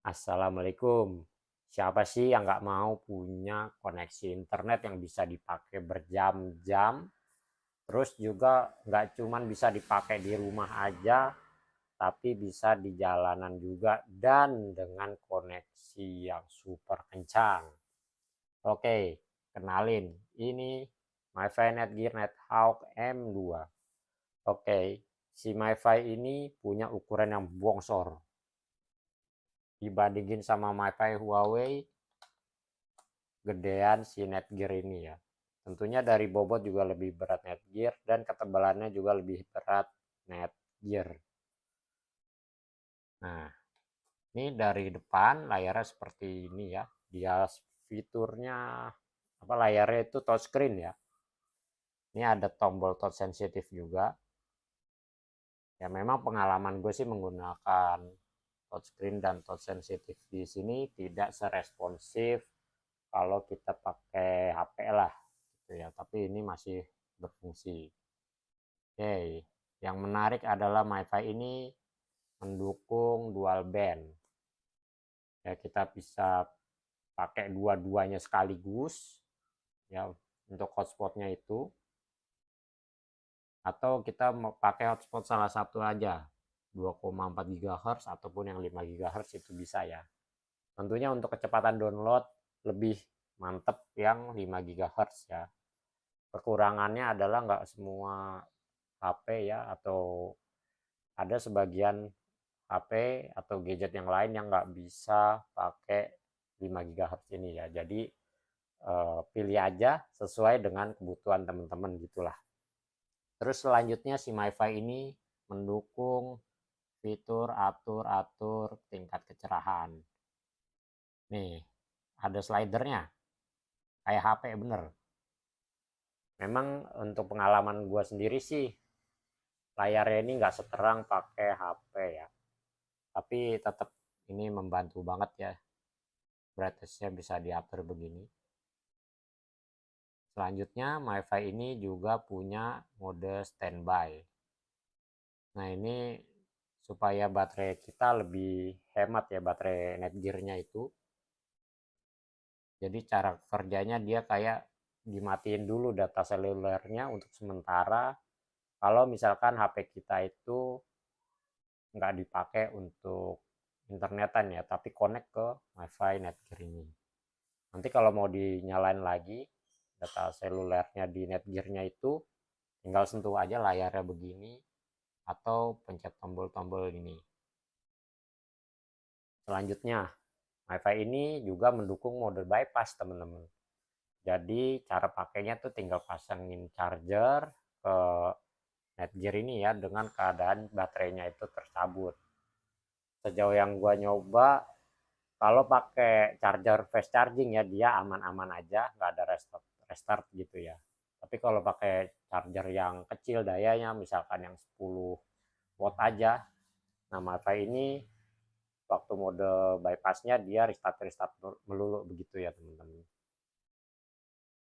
Assalamualaikum. Siapa sih yang nggak mau punya koneksi internet yang bisa dipakai berjam-jam, terus juga nggak cuman bisa dipakai di rumah aja, tapi bisa di jalanan juga dan dengan koneksi yang super kencang. Oke, kenalin, ini MiFi Netgear Nighthawk M2. Oke, si MiFi ini punya ukuran yang bongsor. Dibandingin sama MiFi Huawei, gedean si Netgear ini ya. Tentunya dari bobot juga lebih berat Netgear dan ketebalannya juga lebih berat Netgear. Nah, ini dari depan layarnya seperti ini ya. Dia fiturnya apa, layarnya itu touchscreen ya. Ini ada tombol touch sensitif juga. Ya memang pengalaman gue sih menggunakan touchscreen dan touch sensitif di sini tidak seresponsif kalau kita pakai HP lah gitu ya, tapi ini masih berfungsi. Oke, yang menarik adalah MiFi ini mendukung dual band. Ya, kita bisa pakai dua-duanya sekaligus ya untuk hotspotnya itu, atau kita mau pakai hotspot salah satu aja 2,4 GHz ataupun yang 5 GHz itu bisa ya. Tentunya untuk kecepatan download lebih mantep yang 5 GHz ya. Kekurangannya adalah nggak semua HP ya, atau ada sebagian HP atau gadget yang lain yang nggak bisa pakai 5 GHz ini ya. Jadi pilih aja sesuai dengan kebutuhan teman-teman gitulah. Terus selanjutnya si MiFi ini mendukung fitur atur-atur tingkat kecerahan. Nih, ada slidernya kayak HP bener. Memang untuk pengalaman gue sendiri sih layarnya ini nggak seterang pakai HP ya. Tapi tetap ini membantu banget ya. Brightness-nya bisa diatur begini. Selanjutnya, MiFi ini juga punya mode standby. Nah, ini supaya baterai kita lebih hemat ya, baterai Netgear-nya itu. Jadi cara kerjanya dia kayak dimatiin dulu data selulernya untuk sementara. Kalau misalkan HP kita itu nggak dipakai untuk internetan ya, tapi connect ke MiFi Netgear ini. Nanti kalau mau dinyalain lagi data selulernya di Netgear-nya itu, tinggal sentuh aja layarnya begini atau pencet tombol-tombol ini. Selanjutnya, MiFi ini juga mendukung mode bypass teman-teman. Jadi cara pakainya tuh tinggal pasangin charger ke Netgear ini ya, dengan keadaan baterainya itu tercabut. Sejauh yang gua nyoba, kalau pakai charger fast charging ya dia aman-aman aja, nggak ada restart restart gitu ya. Tapi kalau pakai charger yang kecil dayanya, misalkan yang 10 watt aja, nah MiFi ini waktu mode bypassnya dia restart restart melulu begitu ya teman-teman.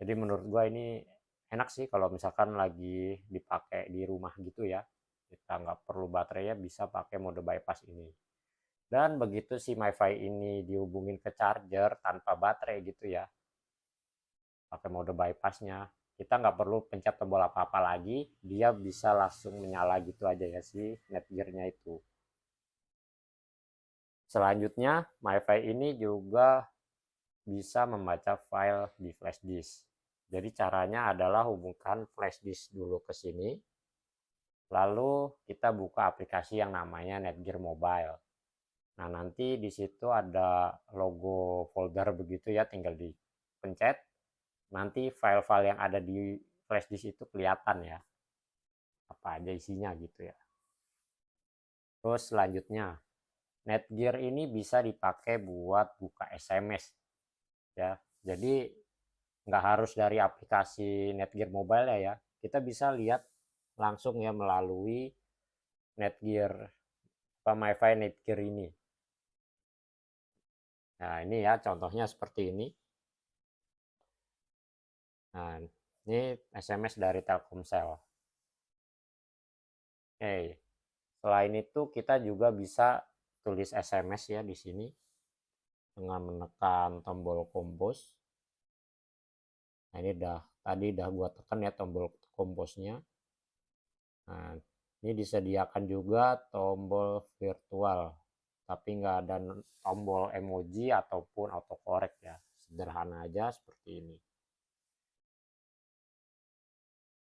Jadi menurut gua ini enak sih kalau misalkan lagi dipakai di rumah gitu ya, kita nggak perlu baterainya, bisa pakai mode bypass ini. Dan begitu si MiFi ini dihubungin ke charger tanpa baterai gitu ya, pakai mode bypassnya, kita nggak perlu pencet tombol apa-apa lagi, dia bisa langsung menyala gitu aja ya si Netgear-nya itu. Selanjutnya, MiFi ini juga bisa membaca file di flash disk. Jadi caranya adalah hubungkan flash disk dulu ke sini, lalu kita buka aplikasi yang namanya Netgear Mobile. Nah, nanti di situ ada logo folder begitu ya, tinggal dipencet. Nanti file-file yang ada di flash disk itu kelihatan ya, apa aja isinya gitu ya. Terus selanjutnya, Netgear ini bisa dipakai buat buka SMS ya. Jadi nggak harus dari aplikasi Netgear Mobile ya. Kita bisa lihat langsung ya melalui Netgear apa MiFi Netgear ini. Nah, ini ya contohnya seperti ini. Nah, ini SMS dari Telkomsel. Oke. Selain itu kita juga bisa tulis SMS ya di sini. dengan menekan tombol kompos. Nah, ini tadi gua tekan ya tombol komposnya. Nah, ini disediakan juga tombol virtual, tapi nggak ada tombol emoji ataupun autocorrect ya. Sederhana aja seperti ini.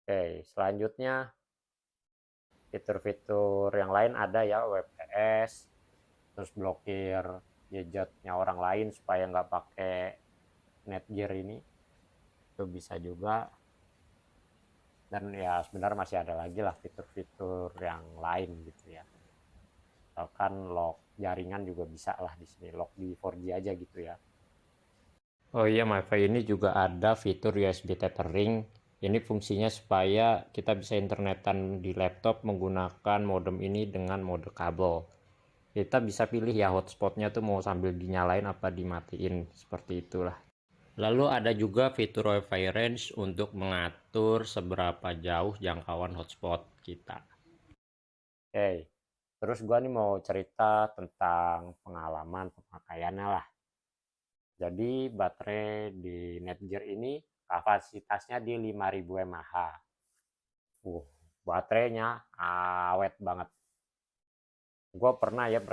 Oke, selanjutnya fitur-fitur yang lain ada ya, WPS, terus blokir gadgetnya orang lain supaya nggak pakai Netgear ini, itu bisa juga. Dan ya sebenarnya masih ada lagi lah fitur-fitur yang lain gitu ya, misalkan lock jaringan juga bisa lah di sini, lock di 4G aja gitu ya. Oh iya, MiFi ini juga ada fitur USB tethering. Ini fungsinya supaya kita bisa internetan di laptop menggunakan modem ini dengan mode kabel. Kita bisa pilih ya hotspotnya tuh mau sambil dinyalain apa dimatiin, seperti itulah. Lalu ada juga fitur WiFi range untuk mengatur seberapa jauh jangkauan hotspot kita. Oke, terus gua nih mau cerita tentang pengalaman pemakaiannya lah. Jadi baterai di Netgear ini kapasitasnya di 5000 mAh. Baterainya awet banget. Gue pernah ya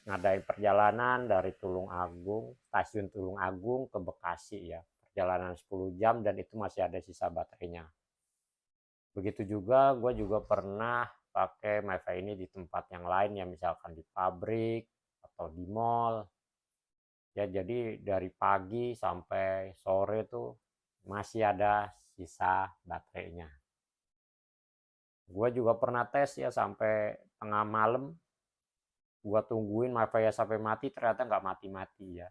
ngadain perjalanan dari Tulung Agung, stasiun Tulung Agung ke Bekasi ya. Perjalanan 10 jam dan itu masih ada sisa baterainya. Begitu juga gue juga pernah pakai MiFi ini di tempat yang lain ya, misalkan di pabrik atau di mall. Ya jadi dari pagi sampai sore tuh masih ada sisa baterainya. Gue juga pernah tes ya sampai tengah malam. Gue tungguin MiFi ya sampai mati, ternyata nggak mati-mati ya.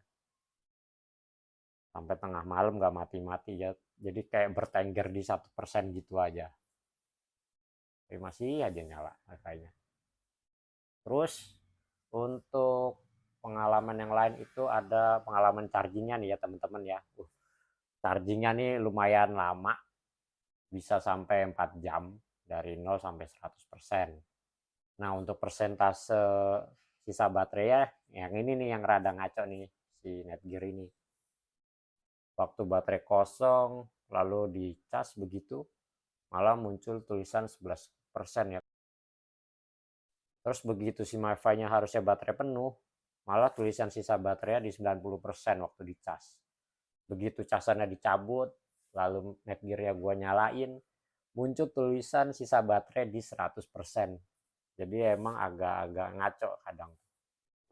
Sampai tengah malam nggak mati-mati ya. Jadi kayak bertengger di 1% gitu aja. Tapi masih aja nyala MiFi-nya. Terus untuk pengalaman yang lain itu ada pengalaman chargingnya nih ya teman-teman ya. Chargingnya nih lumayan lama, bisa sampai 4 jam dari 0 sampai 100%. Nah untuk persentase sisa baterai ya, yang ini nih yang rada ngaco nih si Netgear ini. Waktu baterai kosong lalu dicas begitu, malah muncul tulisan 11% ya. Terus begitu si MiFi-nya harusnya baterai penuh, malah tulisan sisa baterai di 90% waktu dicas. Begitu casannya dicabut, lalu Netgear-nya gue nyalain, muncul tulisan sisa baterai di 100%. Jadi emang agak-agak ngaco kadang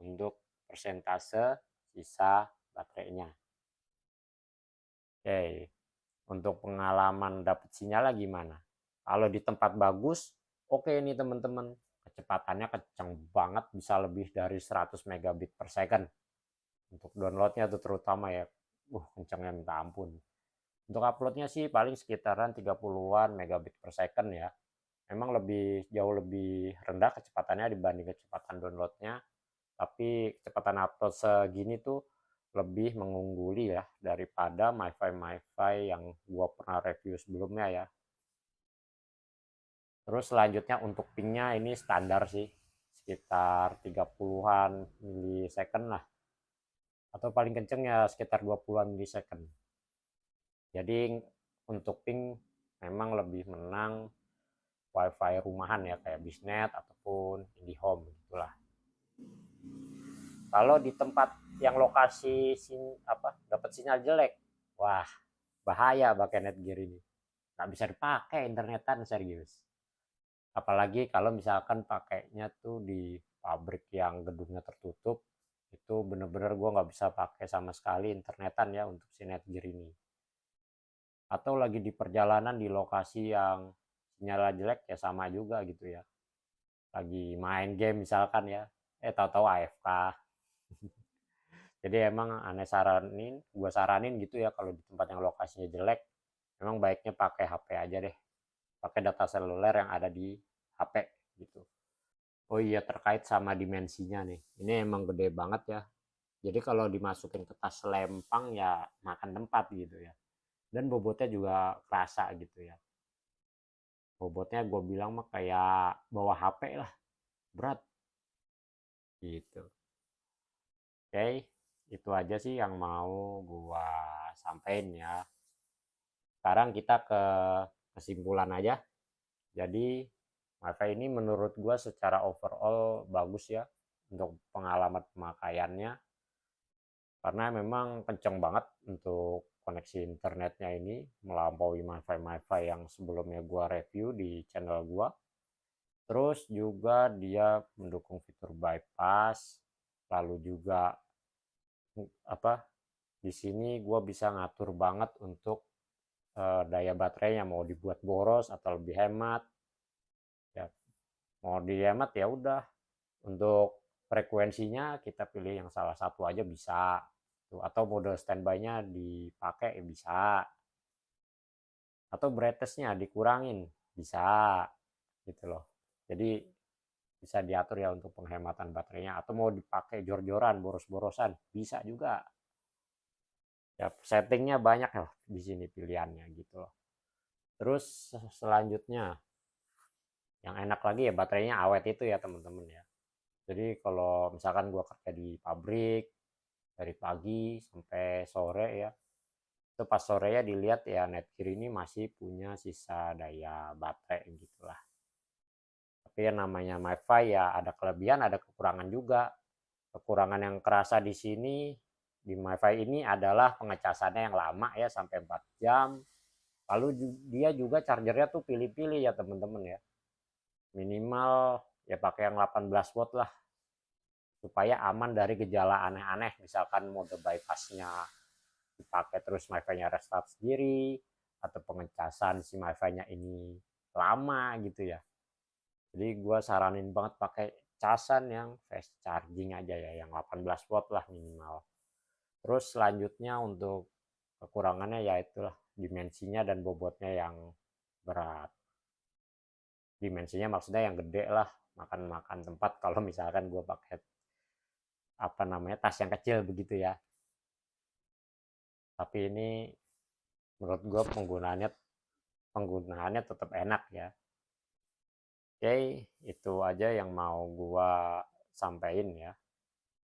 untuk persentase sisa baterainya. Oke, untuk pengalaman dapat sinyal gimana? Kalau di tempat bagus, oke nih teman-teman, kecepatannya kenceng banget, bisa lebih dari 100 megabit per second. Untuk downloadnya tuh terutama ya, kencengnya minta ampun. Untuk uploadnya sih paling sekitaran 30-an megabit per second ya. Memang jauh lebih rendah kecepatannya dibanding kecepatan downloadnya, tapi kecepatan upload segini tuh lebih mengungguli ya daripada MiFi yang gua pernah review sebelumnya ya. Terus selanjutnya untuk pingnya ini standar sih, sekitar 30-an milisecond lah, atau paling kenceng ya sekitar 20-an milisecond. Jadi untuk ping memang lebih menang WiFi rumahan ya kayak Bisnet ataupun IndiHome gitulah. Kalau di tempat yang lokasi dapat sinyal jelek, wah bahaya pakai Netgear ini. Nggak bisa dipakai internetan serius. Apalagi kalau misalkan pakainya tuh di pabrik yang gedungnya tertutup, itu bener-bener gue nggak bisa pakai sama sekali internetan ya untuk si Netgear ini. Atau lagi di perjalanan di lokasi yang sinyal jelek ya sama juga gitu ya. Lagi main game misalkan ya, tahu-tahu AFK. Jadi emang gue saranin gitu ya kalau di tempat yang lokasinya jelek, memang baiknya pakai HP aja deh, pakai data seluler yang ada di HP gitu. Oh iya, terkait sama dimensinya nih, ini emang gede banget ya. Jadi kalau dimasukin ke tas lempang ya makan tempat gitu ya. Dan bobotnya juga kerasa gitu ya. Bobotnya gue bilang mah kayak bawa HP lah, berat gitu. Oke, itu aja sih yang mau gua sampein ya. Sekarang kita ke kesimpulan aja. Jadi WiFi ini menurut gua secara overall bagus ya untuk pengalaman pemakaiannya, karena memang kenceng banget untuk koneksi internetnya ini, melampaui MiFi yang sebelumnya gua review di channel gua. Terus juga dia mendukung fitur bypass, lalu juga apa, di sini gua bisa ngatur banget untuk daya baterainya, mau dibuat boros atau lebih hemat. Ya, mau dihemat ya udah, untuk frekuensinya kita pilih yang salah satu aja bisa tuh, atau mode standby-nya dipakai bisa, atau brightness-nya dikurangin bisa gitu loh. Jadi bisa diatur ya untuk penghematan baterainya, atau mau dipakai jor-joran boros-borosan bisa juga ya. Settingnya banyak loh di sini pilihannya gitu loh. Terus selanjutnya yang enak lagi ya, baterainya awet itu ya teman-teman ya. Jadi kalau misalkan gua kerja di pabrik dari pagi sampai sore ya, itu pas sorenya dilihat ya Netgear ini masih punya sisa daya baterai gitulah. Tapi yang namanya MiFi ya ada kelebihan ada kekurangan juga. Kekurangan yang kerasa di sini di MiFi ini adalah pengecasannya yang lama ya, sampai 4 jam. Lalu dia juga chargernya tuh pilih-pilih ya teman-teman ya. Minimal ya pakai yang 18 watt lah, supaya aman dari gejala aneh-aneh, misalkan mode bypassnya dipakai terus MiFi-nya restart sendiri, atau pengecasan si MiFi-nya ini lama gitu ya. Jadi gue saranin banget pakai casan yang fast charging aja ya, yang 18 watt lah minimal. Terus selanjutnya untuk kekurangannya ya itulah dimensinya dan bobotnya yang berat. Dimensinya maksudnya yang gede lah, makan-makan tempat kalau misalkan gue pakai apa namanya tas yang kecil begitu ya. Tapi ini menurut gue penggunaannya tetap enak ya. Oke, itu aja yang mau gue sampaikan ya.